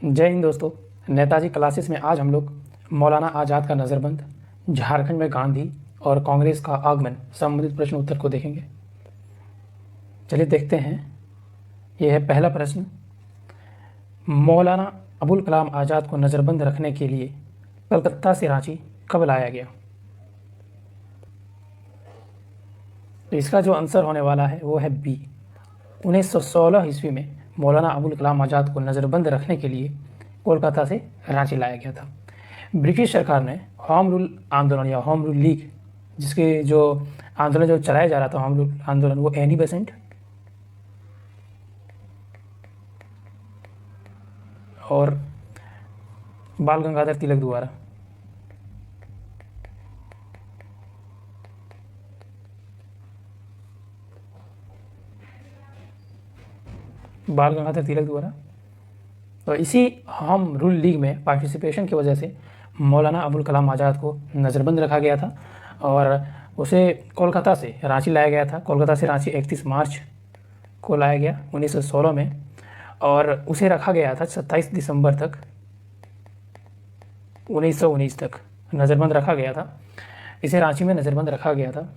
जय हिंद दोस्तों। नेताजी क्लासेस में आज हम लोग मौलाना आज़ाद का नज़रबंद, झारखंड में गांधी और कांग्रेस का आगमन संबंधित प्रश्न उत्तर को देखेंगे। चलिए देखते हैं। यह है पहला प्रश्न। मौलाना अबुल कलाम आज़ाद को नज़रबंद रखने के लिए कलकत्ता से रांची कब लाया गया? तो इसका जो आंसर होने वाला है वो है बी। 1916 ईस्वी में मौलाना अबुल कलाम आज़ाद को नज़रबंद रखने के लिए कोलकाता से रांची लाया गया था। ब्रिटिश सरकार ने होम रूल आंदोलन या होम रूल लीग, जिसके जो आंदोलन जो चलाया जा रहा था, होम रूल आंदोलन, वो एनी बेसेंट और बाल गंगाधर तिलक द्वारा तो इसी होम रूल लीग में पार्टिसिपेशन की वजह से मौलाना अबुल कलाम आज़ाद को नज़रबंद रखा गया था और उसे कोलकाता से रांची लाया गया था। कोलकाता से रांची 31 मार्च को लाया गया 1916 में, और उसे रखा गया था 27 दिसंबर तक 1919 तक नज़रबंद रखा गया था। इसे रांची में नज़रबंद रखा गया था।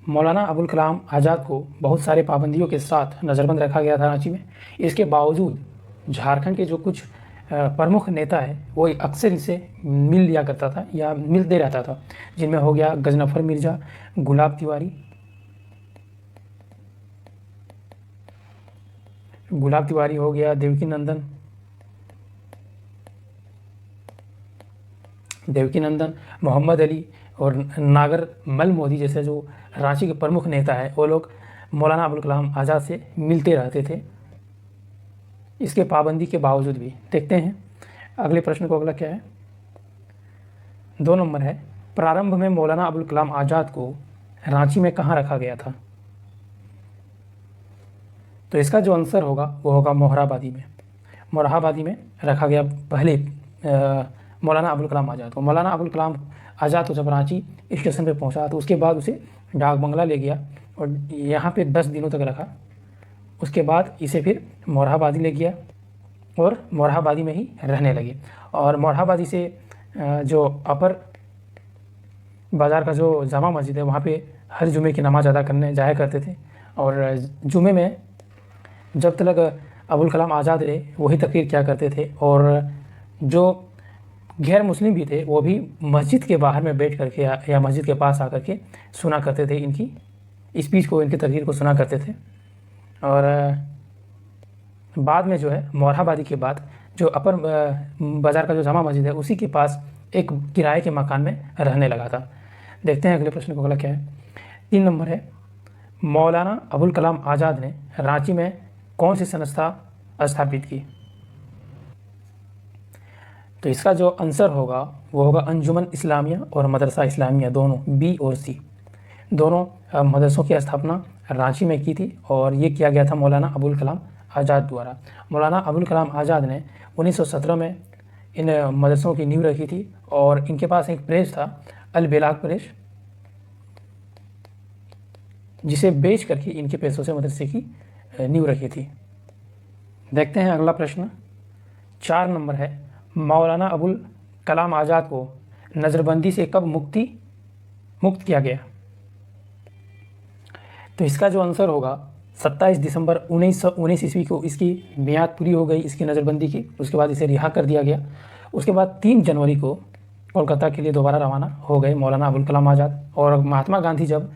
मौलाना अबुल कलाम आज़ाद को बहुत सारे पाबंदियों के साथ नज़रबंद रखा गया था रांची में। इसके बावजूद झारखंड के जो कुछ प्रमुख नेता है वो अक्सर इसे मिल लिया करता था या मिलते रहता था, जिनमें हो गया गजनफर मिर्ज़ा, गुलाब तिवारी हो गया, देवकी नंदन, मोहम्मद अली और नागर मल मोदी जैसे जो रांची के प्रमुख नेता है, वो लोग मौलाना अबुल कलाम आज़ाद से मिलते रहते थे इसके पाबंदी के बावजूद भी। देखते हैं अगले प्रश्न को। अगला क्या है? 2 नंबर है, प्रारंभ में मौलाना अबुल कलाम आज़ाद को रांची में कहाँ रखा गया था? तो इसका जो आंसर होगा वो होगा मोरहाबादी में रखा गया पहले मौलाना अबुल कलाम आज़ाद को। मौलाना अबुल कलाम आज़ाद को जब रांची स्टेशन पे पहुंचा तो उसके बाद उसे डाक बंगला ले गया और यहाँ पे 10 दिनों तक रखा। उसके बाद इसे फिर मोरहाबादी ले गया और मोरहाबादी में ही रहने लगे। और मोरहाबादी से जो अपर बाज़ार का जो जामा मस्जिद है वहाँ पे हर जुमे की नमाज़ अदा करने जाया करते थे। और जुमे में जब तक अबुल कलाम आज़ाद रहे वही तकरीर किया करते थे, और जो गैर मुस्लिम भी थे वो भी मस्जिद के बाहर में बैठ करके या मस्जिद के पास आकर के सुना करते थे, इनकी स्पीच को, इनकी तकरीर को सुना करते थे। और बाद में जो है मोरहाबादी के बाद जो अपर बाज़ार का जो जामा मस्जिद है उसी के पास एक किराए के मकान में रहने लगा था। देखते हैं अगले प्रश्न को। अगला क्या है? 3 नंबर है, मौलाना अबुल कलाम आज़ाद ने रांची में कौन सी संस्था स्थापित की? तो इसका जो आंसर होगा वो होगा अंजुमन इस्लामिया और मदरसा इस्लामिया, दोनों बी और सी, दोनों मदरसों की स्थापना रांची में की थी और ये किया गया था मौलाना अबुल कलाम आज़ाद द्वारा। मौलाना अबुल कलाम आज़ाद ने 1917 में इन मदरसों की नींव रखी थी और इनके पास एक प्रेस था, अल बेलाग प्रेस, जिसे बेच करके इनके पैसों से मदरसे की नींव रखी थी। देखते हैं अगला प्रश्न। 4 नंबर है, मौलाना अबुल कलाम आज़ाद को नज़रबंदी से कब मुक्त किया गया? तो इसका जो आंसर होगा 27 दिसंबर 1919 ईस्वी को इसकी मियाद पूरी हो गई इसकी नज़रबंदी की। उसके बाद इसे रिहा कर दिया गया। उसके बाद 3 जनवरी को कोलकाता के लिए दोबारा रवाना हो गए मौलाना अबुल कलाम आज़ाद। और महात्मा गांधी जब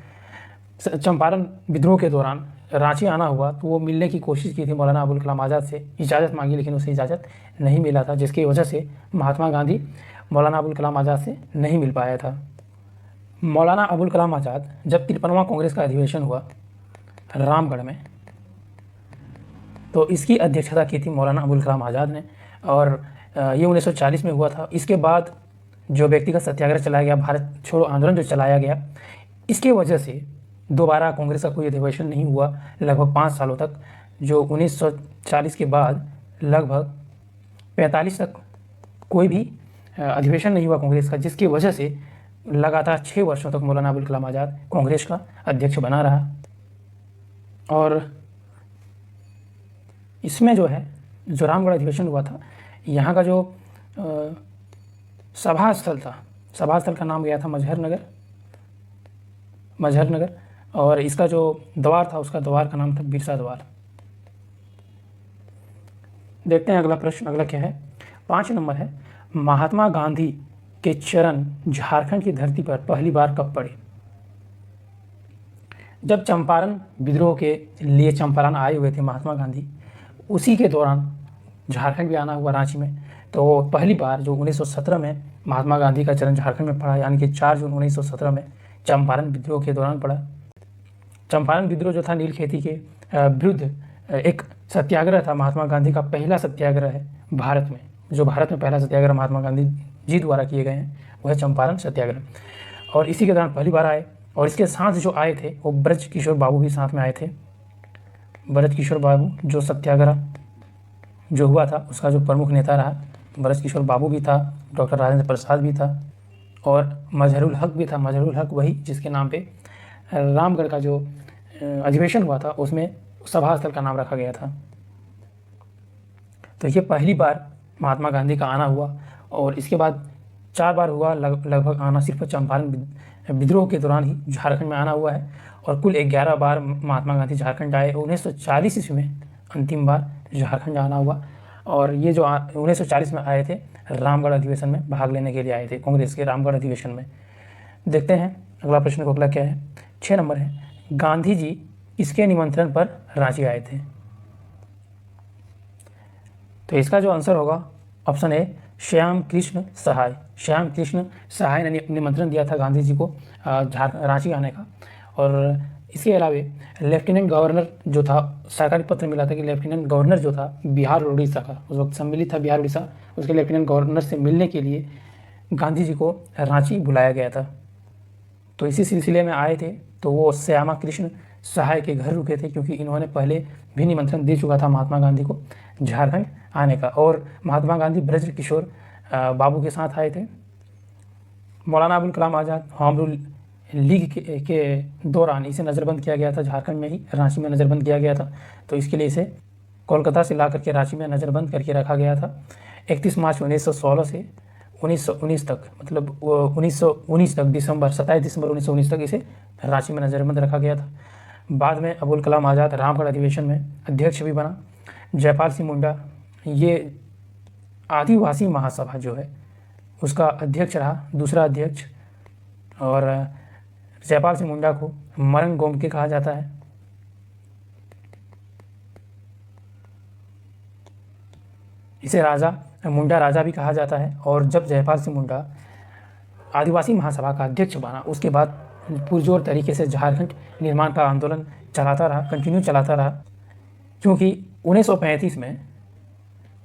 चंपारण विद्रोह के दौरान रांची आना हुआ तो वो मिलने की कोशिश की थी मौलाना अबुल कलाम आज़ाद से, इजाज़त मांगी, लेकिन उसे इजाज़त नहीं मिला था, जिसकी वजह से महात्मा गांधी मौलाना अबुल कलाम आज़ाद से नहीं मिल पाया था। मौलाना अबुल कलाम आज़ाद जब 53वां कांग्रेस का अधिवेशन हुआ रामगढ़ में, तो इसकी अध्यक्षता की थी मौलाना अबुल कलाम आज़ाद ने, और ये 1940 में हुआ था। इसके बाद जो व्यक्तिगत सत्याग्रह चलाया गया, भारत छोड़ो आंदोलन जो चलाया गया, इसके वजह से दोबारा कांग्रेस का कोई अधिवेशन नहीं हुआ लगभग 5 सालों तक। जो 1940 के बाद लगभग 45 तक कोई भी अधिवेशन नहीं हुआ कांग्रेस का, जिसकी वजह से लगातार 6 वर्षों तक मौलाना अबुल कलाम आज़ाद कांग्रेस का अध्यक्ष बना रहा। और इसमें जो है जो रामगढ़ अधिवेशन हुआ था, यहाँ का जो सभा स्थल था, सभा स्थल का नाम गया था मजहर नगर, और इसका जो द्वार था उसका द्वार का नाम था बिरसा द्वार। देखते हैं अगला प्रश्न, अगला क्या है, 5 नंबर है, महात्मा गांधी के चरण झारखंड की धरती पर पहली बार कब पड़े? जब चंपारण विद्रोह के लिए चंपारण आए हुए थे महात्मा गांधी, उसी के दौरान झारखंड भी आना हुआ रांची में। तो पहली बार जो 1917 में महात्मा गांधी का चरण झारखंड में पड़ा, यानी कि 4 जून 1917 में चंपारण विद्रोह के दौरान पड़ा। चंपारण विद्रोह जो था नील खेती के विरुद्ध एक सत्याग्रह था, महात्मा गांधी का पहला सत्याग्रह है भारत में। जो भारत में पहला सत्याग्रह महात्मा गांधी जी द्वारा किए गए हैं वह है चंपारण सत्याग्रह, और इसी के दौरान पहली बार आए। और इसके साथ जो आए थे वो ब्रज किशोर बाबू भी साथ में आए थे। ब्रज किशोर बाबू जो सत्याग्रह जो हुआ था उसका जो प्रमुख नेता रहा, ब्रज किशोर बाबू भी था, डॉक्टर राजेंद्र प्रसाद भी था, और मजहरुल हक भी था। मजहरुल हक वही जिसके नाम पे रामगढ़ का जो अधिवेशन हुआ था उसमें सभा स्थल का नाम रखा गया था। तो ये पहली बार महात्मा गांधी का आना हुआ, और इसके बाद 4 बार हुआ लगभग आना, सिर्फ चंपारण विद्रोह के दौरान ही झारखंड में आना हुआ है। और कुल 11 बार महात्मा गांधी झारखंड आए। 1940 ईस्वी में अंतिम बार झारखंड आना हुआ, और ये जो 1940 में आए थे रामगढ़ अधिवेशन में भाग लेने के लिए आए थे, कांग्रेस के रामगढ़ अधिवेशन में। देखते हैं अगला प्रश्न को, अगला क्या है, 6 नंबर है, गांधी जी किसके निमंत्रण पर रांची आए थे? तो इसका जो आंसर होगा ऑप्शन ए, श्याम कृष्ण सहाय। श्याम कृष्ण सहाय ने निमंत्रण दिया था गांधी जी को रांची आने का। और इसके अलावे लेफ्टिनेंट गवर्नर जो था, सरकारी पत्र मिला था कि लेफ्टिनेंट गवर्नर जो था बिहार और उड़ीसा का, उस वक्त सम्मिलित था बिहार उड़ीसा, उसके लेफ्टिनेंट गवर्नर से मिलने के लिए गांधी जी को रांची बुलाया गया था। तो इसी सिलसिले में आए थे। तो वो श्यामा कृष्ण सहाय के घर रुके थे, क्योंकि इन्होंने पहले भी निमंत्रण दे चुका था महात्मा गांधी को झारखंड आने का। और महात्मा गांधी ब्रज किशोर बाबू के साथ आए थे। Maulana Abul Kalam Azad home rule league के दौरान इसे नज़रबंद किया गया था, झारखंड में ही रांची में नज़रबंद किया गया था। तो इसके लिए इसे कोलकाता से ला करके रांची में नज़रबंद करके रखा गया था। 31 मार्च 1916 से 1919 तक, मतलब 1919 तक, 27 दिसंबर 1919 तक इसे रांची में नज़रबंद रखा गया था। बाद में अबुल कलाम आज़ाद रामगढ़ अधिवेशन में अध्यक्ष भी बना। जयपाल सिंह मुंडा ये आदिवासी महासभा जो है उसका अध्यक्ष रहा, दूसरा अध्यक्ष। और जयपाल सिंह मुंडा को मरंग गोमके कहा जाता है। इसे मुंडा राजा भी कहा जाता है। और जब जयपाल सिंह मुंडा आदिवासी महासभा का अध्यक्ष बना, उसके बाद पुरजोर तरीके से झारखंड निर्माण का आंदोलन चलाता रहा, कंटिन्यू चलाता रहा। क्योंकि 1935 में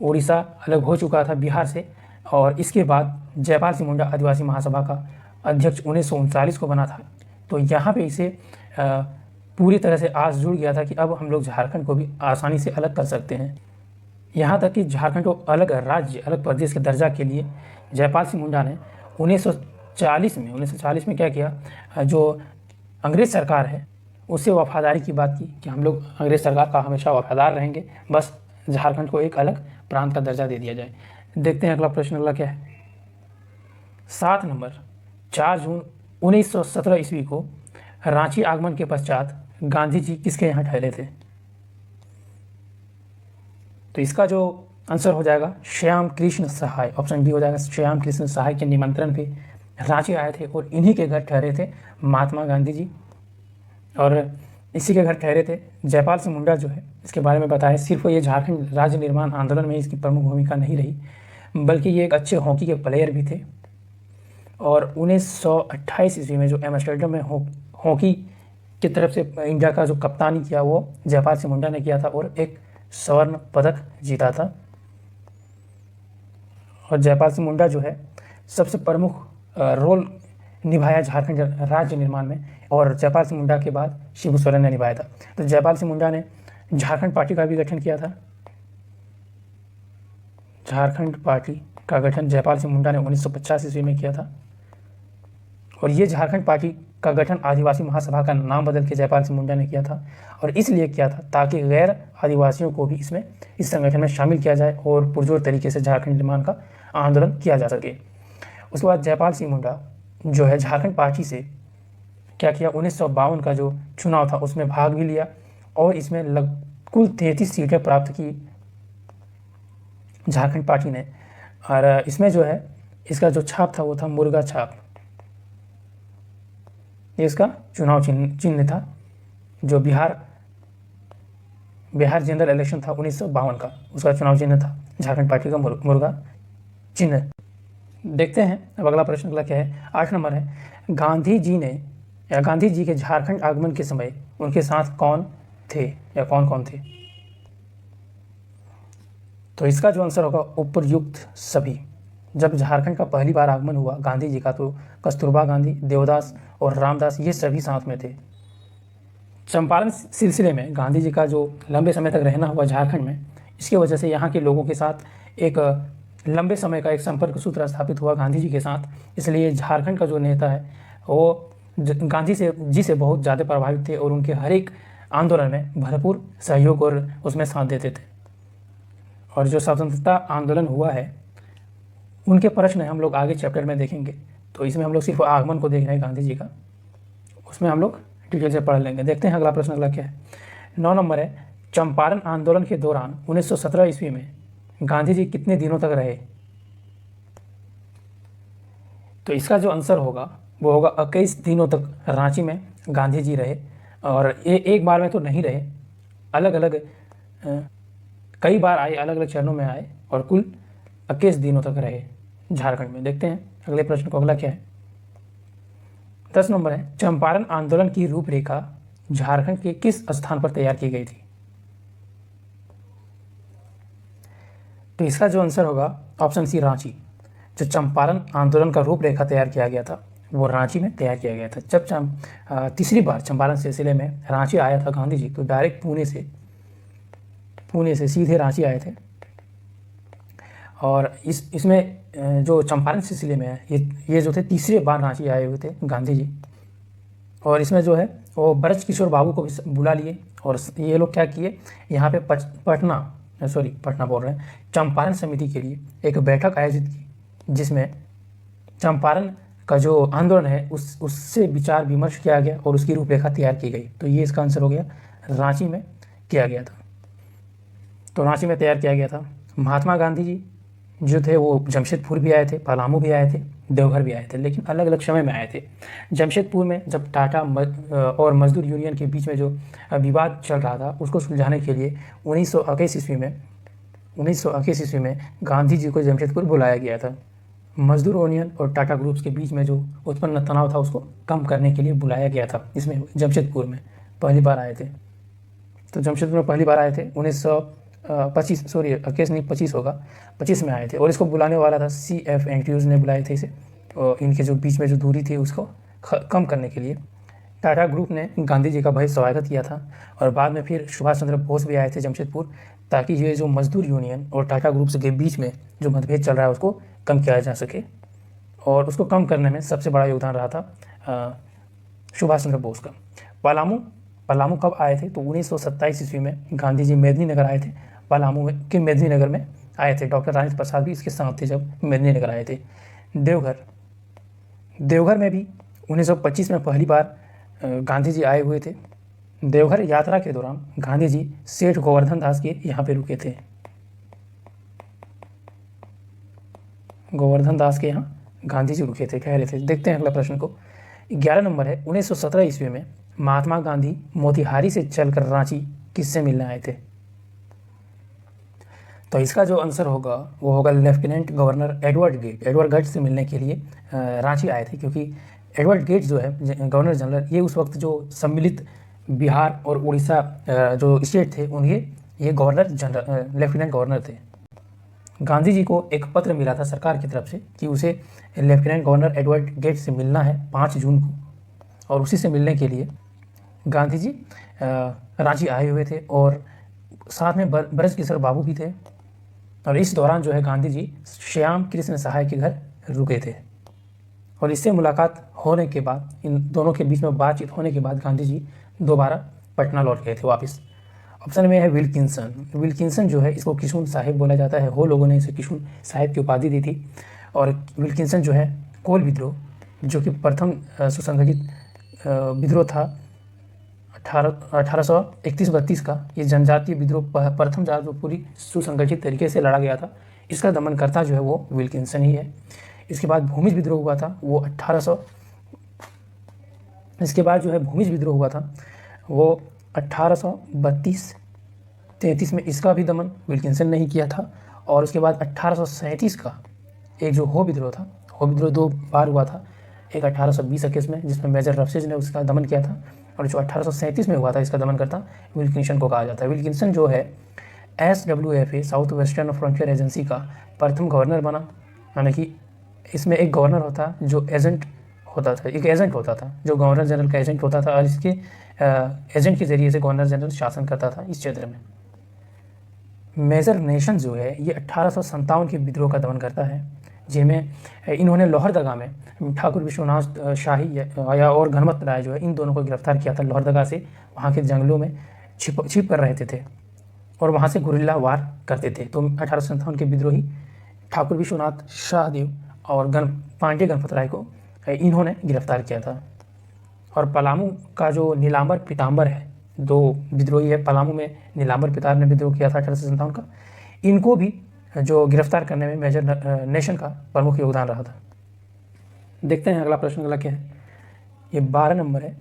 उड़ीसा अलग हो चुका था बिहार से, और इसके बाद जयपाल सिंह मुंडा आदिवासी महासभा का अध्यक्ष 1939 को बना था। तो यहाँ पे इसे पूरी तरह से आस जुड़ गया था कि अब हम लोग झारखंड को भी आसानी से अलग कर सकते हैं। यहाँ तक कि झारखंड को अलग राज्य, अलग प्रदेश के दर्जा के लिए जयपाल सिंह मुंडा ने 1940 में क्या किया, जो अंग्रेज़ सरकार है उससे वफादारी की बात की कि हम लोग अंग्रेज़ सरकार का हमेशा वफादार रहेंगे, बस झारखंड को एक अलग प्रांत का दर्जा दे दिया जाए। देखते हैं अगला प्रश्न, अगला क्या है, 7 नंबर, 4 जून 1917 ईस्वी को रांची आगमन के पश्चात गांधी जी किसके यहाँ ठहरे थे? तो इसका जो आंसर हो जाएगा श्याम कृष्ण सहाय, ऑप्शन बी हो जाएगा। श्याम कृष्ण सहाय के निमंत्रण पे रांची आए थे और इन्हीं के घर ठहरे थे महात्मा गांधी जी, और इसी के घर ठहरे थे। जयपाल सिंह मुंडा जो है, इसके बारे में बताया, सिर्फ ये झारखंड राज्य निर्माण आंदोलन में इसकी प्रमुख भूमिका नहीं रही, बल्कि ये एक अच्छे हॉकी के प्लेयर भी थे। और 1928 ईस्वी में जो एम्स्टर्डम में हॉकी की तरफ से इंडिया का जो कप्तानी किया वो जयपाल सिंह मुंडा ने किया था, और एक स्वर्ण पदक जीता था। और जयपाल सिंह मुंडा जो है सबसे प्रमुख रोल निभाया झारखंड राज्य निर्माण में, और जयपाल सिंह मुंडा के बाद शिबू सोरेन ने निभाया था। तो जयपाल सिंह मुंडा ने झारखंड पार्टी का भी गठन किया था। झारखंड पार्टी का गठन जयपाल सिंह मुंडा ने 1950 ईस्वी में किया था। और ये झारखंड पार्टी का गठन आदिवासी महासभा का नाम बदल के जयपाल सिंह मुंडा ने किया था, और इसलिए किया था ताकि गैर आदिवासियों को भी इस संगठन में शामिल किया जाए और पुरजोर तरीके से झारखंड निर्माण का आंदोलन किया जा सके। उसके बाद जयपाल सिंह मुंडा जो है झारखंड पार्टी से क्या किया, 1952 का जो चुनाव था उसमें भाग भी लिया और इसमें कुल 33 सीटें प्राप्त की झारखंड पार्टी ने। और इसमें जो है इसका जो छाप था वो था मुर्गा छाप, ये इसका चुनाव चिन्ह था। जो बिहार जनरल इलेक्शन था 1952 का, उसका चुनाव चिन्ह था झारखंड पार्टी का मुर्गा चिन्ह। देखते हैं अब अगला प्रश्न अगला क्या है। 8 नंबर है, गांधी जी के झारखंड आगमन के समय उनके साथ कौन थे या कौन कौन थे। तो इसका जो आंसर होगा उपयुक्त सभी। जब झारखंड का पहली बार आगमन हुआ गांधी जी का, तो कस्तूरबा गांधी, देवदास और रामदास ये सभी साथ में थे। चंपारण सिलसिले में गांधी जी का जो लंबे समय तक रहना हुआ झारखंड में, इसकी वजह से यहाँ के लोगों के साथ एक लंबे समय का एक संपर्क सूत्र स्थापित हुआ गांधी जी के साथ। इसलिए झारखंड का जो नेता है वो गांधी जी से बहुत ज़्यादा प्रभावित थे और उनके हर एक आंदोलन में भरपूर सहयोग और उसमें साथ देते थे। और जो स्वतंत्रता आंदोलन हुआ है उनके प्रश्न हम लोग आगे चैप्टर में देखेंगे, तो इसमें हम लोग सिर्फ आगमन को देख रहे हैं गांधी जी का, उसमें हम लोग डिटेल से पढ़ लेंगे। देखते हैं अगला प्रश्न अगला क्या है। 9 नंबर है, चंपारण आंदोलन के दौरान 1917 ईस्वी में गांधी जी कितने दिनों तक रहे। तो इसका जो आंसर होगा वो होगा 21 दिनों तक रांची में गांधी जी रहे। और ये एक बार में तो नहीं रहे, अलग अलग कई बार आए, अलग अलग चरणों में आए और कुल 21 दिनों तक रहे झारखंड में। देखते हैं अगले प्रश्न को अगला क्या है। 10 नंबर है, चंपारण आंदोलन की रूपरेखा झारखंड के किस स्थान पर तैयार की गई थी। तो इसका जो आंसर होगा ऑप्शन सी, रांची। जो चंपारण आंदोलन का रूपरेखा तैयार किया गया था वो रांची में तैयार किया गया था। जब तीसरी बार चंपारण सिलसिले में रांची आया था गांधी जी, तो डायरेक्ट पुणे से सीधे रांची आए थे। और इसमें जो चंपारण सिलसिले में है ये जो थे तीसरी बार रांची आए हुए थे गांधी जी। और इसमें जो है वो ब्रज किशोर बाबू को भी बुला लिए और ये लोग क्या किए, यहाँ पे पटना बोल रहे हैं, चंपारण समिति के लिए एक बैठक आयोजित की, जिसमें चंपारण का जो आंदोलन है उससे विचार विमर्श किया गया और उसकी रूपरेखा तैयार की गई। तो ये इसका आंसर हो गया, रांची में किया गया था। तो रांची में तैयार किया गया था। महात्मा गांधी जी जो थे वो जमशेदपुर भी आए थे, पलामू भी आए थे, देवघर भी आए थे, लेकिन अलग अलग समय में आए थे। जमशेदपुर में जब टाटा और मजदूर यूनियन के बीच में जो विवाद चल रहा था उसको सुलझाने के लिए 1921 ईस्वी में गांधी जी को जमशेदपुर बुलाया गया था। मजदूर यूनियन और टाटा ग्रुप्स के बीच में जो उत्पन्न तनाव था उसको कम करने के लिए बुलाया गया था। इसमें जमशेदपुर में पहली बार आए थे। तो जमशेदपुर में पहली बार आए थे 1925 होगा, 25 में आए थे। और इसको बुलाने वाला था CF एंड्रयूज़ ने बुलाए थे इसे, और इनके जो बीच में जो दूरी थी उसको कम करने के लिए। टाटा ग्रुप ने गांधी जी का भव्य स्वागत किया था। और बाद में फिर सुभाष चंद्र बोस भी आए थे जमशेदपुर, ताकि ये जो मजदूर यूनियन और टाटा ग्रुप्स के बीच में जो मतभेद चल रहा है उसको कम किया जा सके। और उसको कम करने में सबसे बड़ा योगदान रहा था सुभाष चंद्र बोस का। पलामू कब आए थे, तो 1927 ईस्वी में गांधी जी मेदिनीनगर आए थे। पलामू के मेदिनीनगर में आए थे। डॉक्टर राजेंद्र प्रसाद भी इसके साथ थे जब मेदिनीनगर आए थे। देवघर में भी 1925 में पहली बार गांधी जी आए हुए थे। देवघर यात्रा के दौरान गांधी जी सेठ गोवर्धन दास के यहाँ पे रुके थे। गोवर्धन दास के यहाँ गांधी जी रुके थे, ठहरे थे। देखते हैं अगला प्रश्न को। 11 नंबर है, 1917 ईस्वी में महात्मा गांधी मोतिहारी से चलकर रांची किससे मिलने आए थे। तो इसका जो आंसर होगा वो होगा लेफ्टिनेंट गवर्नर एडवर्ड गेट से मिलने के लिए रांची आए थे। क्योंकि एडवर्ड गेट जो है गवर्नर जनरल, ये उस वक्त जो सम्मिलित बिहार और उड़ीसा जो स्टेट थे उनके ये लेफ्टिनेंट गवर्नर थे। गांधी जी को एक पत्र मिला था सरकार की तरफ से कि उसे लेफ्टिनेंट गवर्नर एडवर्ड गेट से मिलना है 5 जून को, और उसी से मिलने के लिए गांधी जी रांची आए हुए थे। और साथ में ब्रज किशोर बाबू भी थे। और इस दौरान जो है गांधी जी श्याम कृष्ण सहाय के घर रुके थे और इससे मुलाकात होने के बाद, इन दोनों के बीच में बातचीत होने के बाद गांधी जी दोबारा पटना लौट गए थे वापस। ऑप्शन में है विल्किंसन। विल्किंसन जो है इसको किशुन साहिब बोला जाता है, हो लोगों ने इसे किशुन साहिब की उपाधि दी थी। और विल्किंसन जो है कोल विद्रोह, जो कि प्रथम सुसंगठित विद्रोह था 1831-32 का, ये जनजातीय विद्रोह प्रथम जो पूरी सुसंगठित तरीके से लड़ा गया था, इसका दमनकर्ता जो है वो विल्किंसन ही है। इसके बाद भूमिज विद्रोह हुआ था वो 1800, इसके बाद जो है भूमिज विद्रोह हुआ था वो 1832-33 में, इसका भी दमन विल्किंसन ने ही किया था। और उसके बाद 1837 का एक जो हो विद्रोह था, हो विद्रोह 2 बार हुआ था, एक 1820-21 में जिसमें मेजर रफसेज ने उसका दमन किया था, और जो 1837 में हुआ था इसका दमन करता विल्किंसन को कहा जाता है। विल्किंसन जो है SWFA south western frontier agency का प्रथम गवर्नर बना, यानी कि इसमें एक गवर्नर होता जो एजेंट होता था, एक एजेंट होता था जो गवर्नर जनरल का एजेंट होता था, और इसके एजेंट के जरिए से गवर्नर जनरल शासन करता था इस क्षेत्र में। मेजर नेशन जो है ये 1857 के विद्रोह का दमन करता है, जिनमें इन्होंने लोहरदगा में ठाकुर विश्वनाथ शाही या और घनमत राय जो है इन दोनों को गिरफ्तार किया था। लोहरदगा से वहाँ के जंगलों में छिप कर रहते थे और वहाँ से गुरिल्ला वार करते थे। तो 1857 के विद्रोही ठाकुर विश्वनाथ शाहदेव और पांडे गणपत राय को इन्होंने गिरफ्तार किया था। और पलामू का जो नीलांबर पीताम्बर है, 2 विद्रोही है पलामू में, नीलांबर पीताम्बर ने विद्रोह किया था 1857 का, इनको भी जो गिरफ्तार करने में मेजर नेशन का प्रमुख योगदान रहा था। देखते हैं अगला प्रश्न अगला क्या है। ये 12 नंबर है।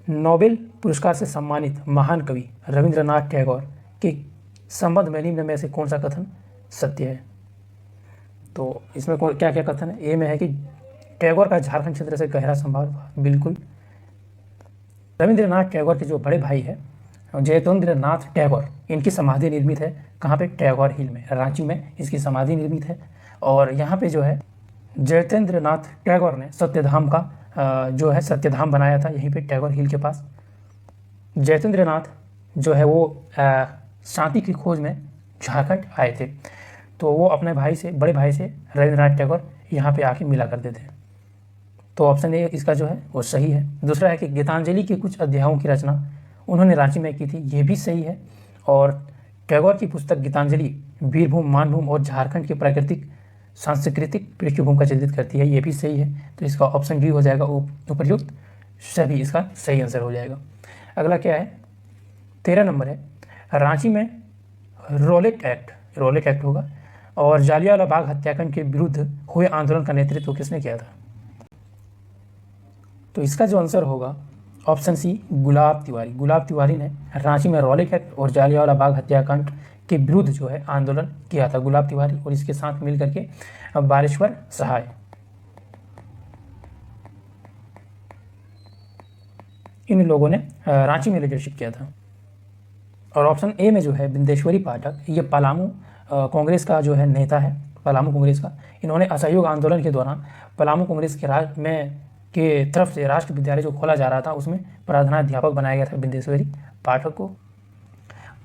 नोबेल पुरस्कार से सम्मानित महान कवि रविंद्रनाथ टैगोर के संबंध में निम्न में से कौन सा कथन सत्य है? तो इसमें क्या क्या कथन है? ए में है कि टैगोर का झारखंड क्षेत्र से गहरा संबंध था, बिल्कुल। रविंद्रनाथ टैगोर के जो बड़े भाई है जयतेंद्र नाथ टैगोर, इनकी समाधि निर्मित है कहाँ पे? टैगोर हिल में, रांची में इसकी समाधि निर्मित है। और यहाँ पे जो है जयतेंद्र नाथ टैगोर ने सत्यधाम का जो है सत्यधाम बनाया था यहीं पे टैगोर हिल के पास। जयतेंद्र नाथ जो है वो शांति की खोज में झारखंड आए थे, तो वो अपने भाई से, बड़े भाई से रविंद्रनाथ टैगोर यहाँ पे आके मिला करते थे। तो ऑप्शन ए इसका जो है वो सही है। दूसरा है कि गीतांजलि के कुछ अध्यायों की रचना उन्होंने रांची में की थी, ये भी सही है। और टैगोर की पुस्तक गीतांजलि वीरभूम, मानभूम और झारखंड की प्राकृतिक सांस्कृतिक पृष्ठभूमि का चित्रित करती है, ये भी सही है। तो इसका ऑप्शन डी हो जाएगा उपर्युक्त सभी, इसका सही आंसर हो जाएगा। अगला क्या है? 13 नंबर है। रांची में रॉलेट एक्ट होगा और जालियांवाला बाग हत्याकांड के विरुद्ध हुए आंदोलन का नेतृत्व किसने किया था? तो इसका जो आंसर होगा ऑप्शन सी गुलाब तिवारी। गुलाब तिवारी ने रांची में रॉलेट एक्ट और जालियांवाला बाग हत्याकांड के विरुद्ध जो है आंदोलन किया था, गुलाब तिवारी और इसके साथ मिल करके बालेश्वर सहाय, इन लोगों ने रांची में लीडरशिप किया था। और ऑप्शन ए में जो है बिंदेश्वरी पाठक, ये पलामू कांग्रेस का जो है नेता है, पलामू कांग्रेस का। इन्होंने असहयोग आंदोलन के दौरान पलामू कांग्रेस के तरफ से राष्ट्र विद्यालय जो खोला जा रहा था उसमें प्रधानाध्यापक बनाया गया था बिंदेश्वरी पाठक को।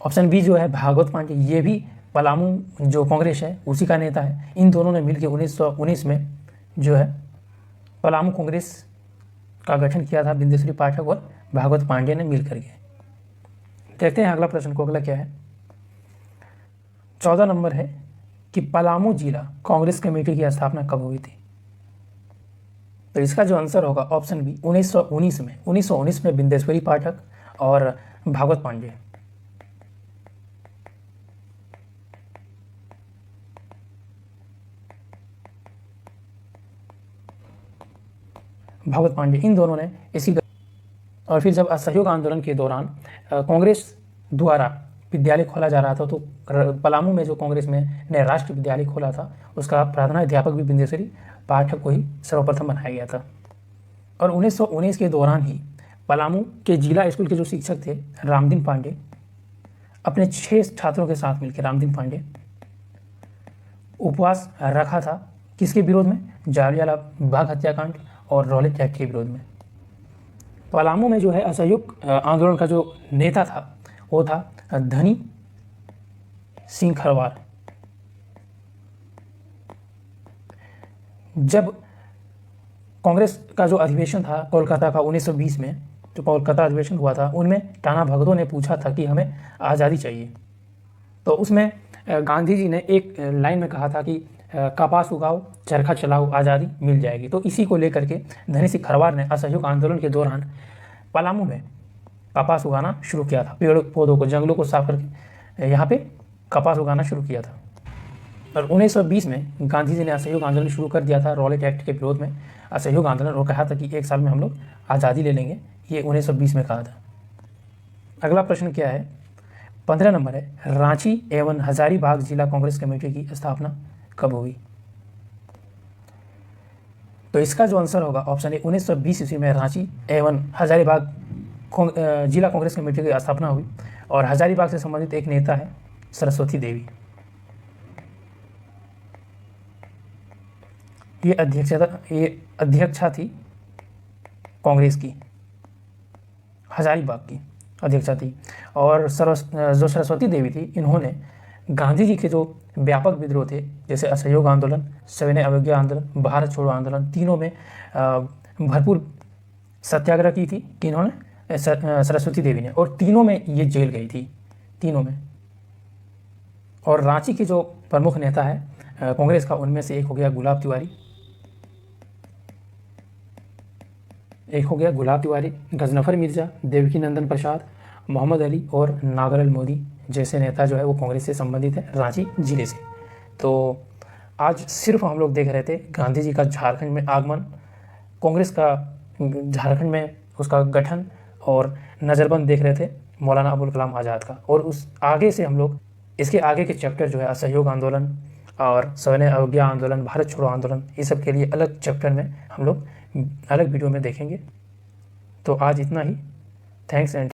ऑप्शन बी जो है भागवत पांडे, ये भी पलामू जो कांग्रेस है उसी का नेता है। इन दोनों ने मिलकर 1919 में जो है पलामू कांग्रेस का गठन किया था, बिंदेश्वरी पाठक और भागवत पांडे ने मिल करके। देखते हैं अगला प्रश्न को, अगला क्या है? 14 नंबर है कि पलामू जिला कांग्रेस कमेटी की स्थापना कब हुई थी? तो इसका जो आंसर होगा ऑप्शन बी 1919 में बिंदेश्वरी पाठक और भागवत पांडे। भागवत पांडे इन दोनों ने इसी। और फिर जब असहयोग आंदोलन के दौरान कांग्रेस द्वारा विद्यालय खोला जा रहा था, तो पलामू में जो कांग्रेस में ने राष्ट्र विद्यालय खोला था उसका प्रधानाध्यापक भी बिंदेश्वरी पाठक को ही सर्वप्रथम बनाया गया था। और 1919 के दौरान ही पलामू के जिला स्कूल के जो शिक्षक थे रामदीन पांडे, अपने 6 छात्रों के साथ मिलकर रामदीन पांडे उपवास रखा था किसके विरोध में? जालियांवाला बाग हत्याकांड और रॉलेट एक्ट के विरोध में। पलामू में जो है असहयोग आंदोलन का जो नेता था वो था धनी सिंह खरवार। जब कांग्रेस का जो अधिवेशन था कोलकाता का 1920 में, जो कोलकाता अधिवेशन हुआ था, उनमें टाना भगतों ने पूछा था कि हमें आज़ादी चाहिए। तो उसमें गांधी जी ने एक लाइन में कहा था कि कपास उगाओ, चरखा चलाओ, आज़ादी मिल जाएगी। तो इसी को लेकर के धनी सिंह खरवार ने असहयोग आंदोलन के दौरान पलामू में कपास उगाना शुरू किया था। पेड़ पौधों को, जंगलों को साफ करके यहाँ पे कपास उगाना शुरू किया था। और 1920 में गांधी जी ने असहयोग आंदोलन शुरू कर दिया था रॉलेट एक्ट के विरोध में असहयोग आंदोलन, और कहा था कि 1 साल में हम लोग आज़ादी ले लेंगे। ये 1920 में कहा था। अगला प्रश्न क्या है, 15 नंबर है, रांची एवं हजारीबाग जिला कांग्रेस कमेटी की स्थापना कब हुई? तो इसका जो आंसर होगा ऑप्शन ए, 1920 ईस्वी में रांची एवं हजारीबाग जिला कांग्रेस कमेटी की स्थापना हुई। और हजारीबाग से संबंधित एक नेता है सरस्वती देवी। ये अध्यक्षा थी कांग्रेस की, हजारीबाग की अध्यक्षा थी। और जो सरस्वती देवी थी, इन्होंने गांधी जी के जो व्यापक विद्रोह थे, जैसे असहयोग आंदोलन, सविनय अवज्ञा आंदोलन, भारत छोड़ो आंदोलन, तीनों में भरपूर सत्याग्रह की थी कि इन्होंने सरस्वती देवी ने, और तीनों में ये जेल गई थी, तीनों में। और रांची के जो प्रमुख नेता है कांग्रेस का, उनमें से एक हो गया गुलाब तिवारी, गजनफर मिर्जा, देवकी नंदन प्रसाद, मोहम्मद अली और नागरल मोदी जैसे नेता जो है वो कांग्रेस से संबंधित है, रांची जिले से। तो आज सिर्फ हम लोग देख रहे थे गांधी जी का झारखंड में आगमन, कांग्रेस का झारखंड में उसका गठन, और नज़रबंद देख रहे थे मौलाना अबुल कलाम आज़ाद का। और उस आगे से हम लोग इसके आगे के चैप्टर जो है असहयोग आंदोलन और सविनय अवज्ञा आंदोलन, भारत छोड़ो आंदोलन, ये सब के लिए अलग चैप्टर में हम लोग अलग वीडियो में देखेंगे। तो आज इतना ही। Thanks and